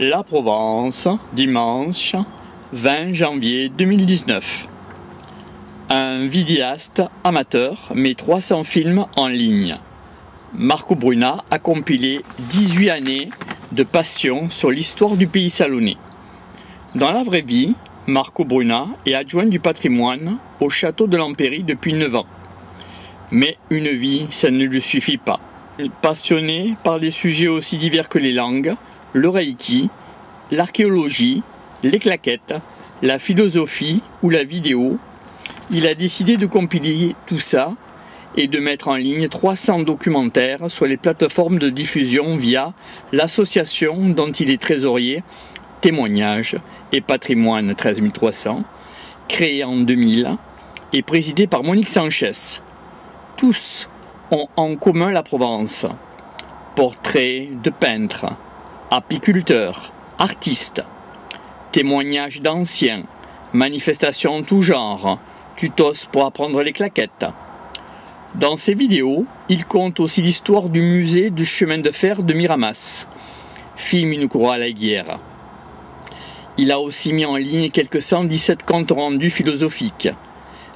La Provence, dimanche 20 janvier 2019. Un vidéaste amateur met 300 films en ligne. Marco Bruna a compilé 18 années de passion sur l'histoire du pays salonnais. Dans la vraie vie, Marco Bruna est adjoint du patrimoine au château de l'Empéry depuis 9 ans. Mais une vie, ça ne lui suffit pas. Passionné par des sujets aussi divers que les langues, le reiki, l'archéologie, les claquettes, la philosophie ou la vidéo, il a décidé de compiler tout ça et de mettre en ligne 300 documentaires sur les plateformes de diffusion via l'association dont il est trésorier, Témoignages et Patrimoine 13300, créée en 2000 et présidée par Monique Sanchez. Tous ont en commun la Provence. Portraits de peintres, apiculteurs, artistes, témoignages d'anciens, manifestations en tout genre, tutos pour apprendre les claquettes. Dans ces vidéos, il compte aussi l'histoire du musée du chemin de fer de Miramas, film une croix à la guerre. Il a aussi mis en ligne quelques 117 comptes rendus philosophiques,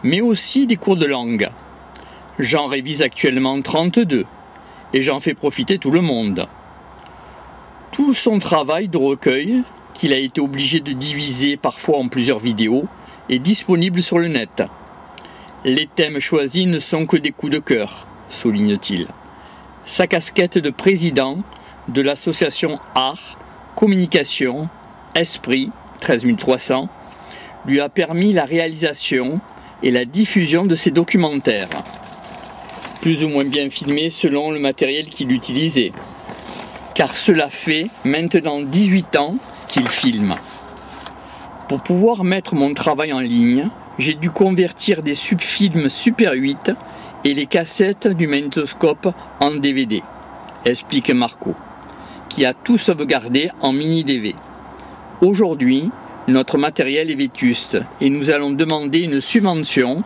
mais aussi des cours de langue. J'en révise actuellement 32 et j'en fais profiter tout le monde. Tout son travail de recueil, qu'il a été obligé de diviser parfois en plusieurs vidéos, est disponible sur le net. Les thèmes choisis ne sont que des coups de cœur, souligne-t-il. Sa casquette de président de l'association Art, Communication, Esprit 13300 lui a permis la réalisation et la diffusion de ses documentaires, plus ou moins bien filmés selon le matériel qu'il utilisait, car cela fait maintenant 18 ans qu'il filme. Pour pouvoir mettre mon travail en ligne, j'ai dû convertir des subfilms Super 8 et les cassettes du magnétoscope en DVD, explique Marco, qui a tout sauvegardé en mini-DV. Aujourd'hui, notre matériel est vétuste et nous allons demander une subvention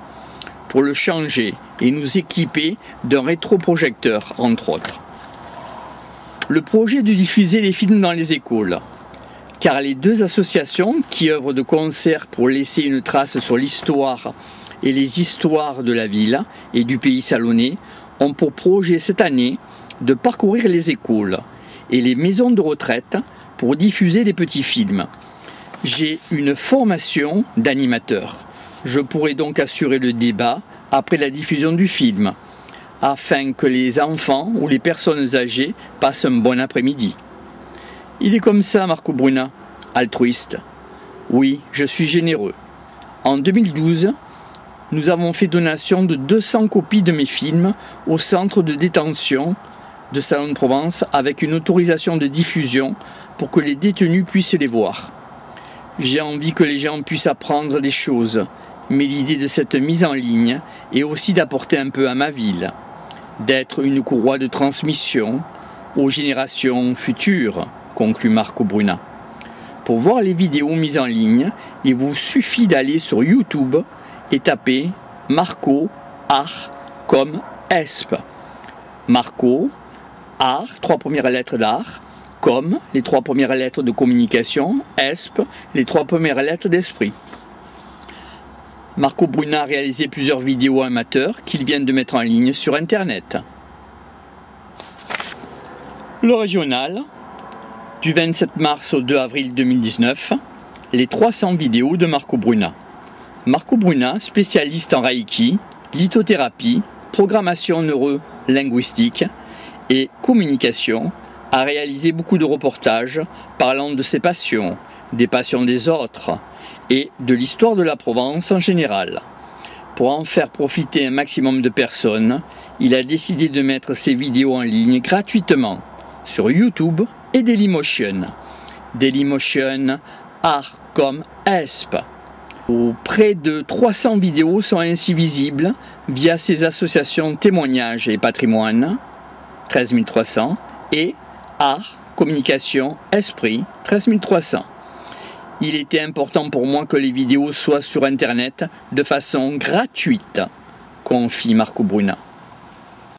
pour le changer et nous équiper d'un rétroprojecteur, entre autres. Le projet de diffuser les films dans les écoles, car les deux associations qui œuvrent de concert pour laisser une trace sur l'histoire et les histoires de la ville et du pays salonnais ont pour projet cette année de parcourir les écoles et les maisons de retraite pour diffuser les petits films. J'ai une formation d'animateur. Je pourrai donc assurer le débat après la diffusion du film, afin que les enfants ou les personnes âgées passent un bon après-midi. Il est comme ça, Marco Bruna, altruiste. Oui, je suis généreux. En 2012, nous avons fait donation de 200 copies de mes films au centre de détention de Salon de Provence avec une autorisation de diffusion pour que les détenus puissent les voir. J'ai envie que les gens puissent apprendre des choses, mais l'idée de cette mise en ligne est aussi d'apporter un peu à ma ville, d'être une courroie de transmission aux générations futures, conclut Marco Bruna. Pour voir les vidéos mises en ligne, il vous suffit d'aller sur YouTube et taper Marco Art comme ESP. Marco Art, 3 premières lettres d'art, comme les 3 premières lettres de communication, ESP, les 3 premières lettres d'esprit. Marco Bruna a réalisé plusieurs vidéos amateurs qu'il vient de mettre en ligne sur Internet. Le régional, du 27 mars au 2 avril 2019, les 300 vidéos de Marco Bruna. Marco Bruna, spécialiste en Reiki, lithothérapie, programmation neuro-linguistique et communication, a réalisé beaucoup de reportages parlant de ses passions, des passions des autres et de l'histoire de la Provence en général. Pour en faire profiter un maximum de personnes, il a décidé de mettre ses vidéos en ligne gratuitement sur YouTube et Dailymotion. Dailymotion Art comme ESP. Près de 300 vidéos sont ainsi visibles via ces associations Témoignages et Patrimoine 13300 et Art, Communication, Esprit 13300. Il était important pour moi que les vidéos soient sur Internet de façon gratuite, confie Marco Bruna.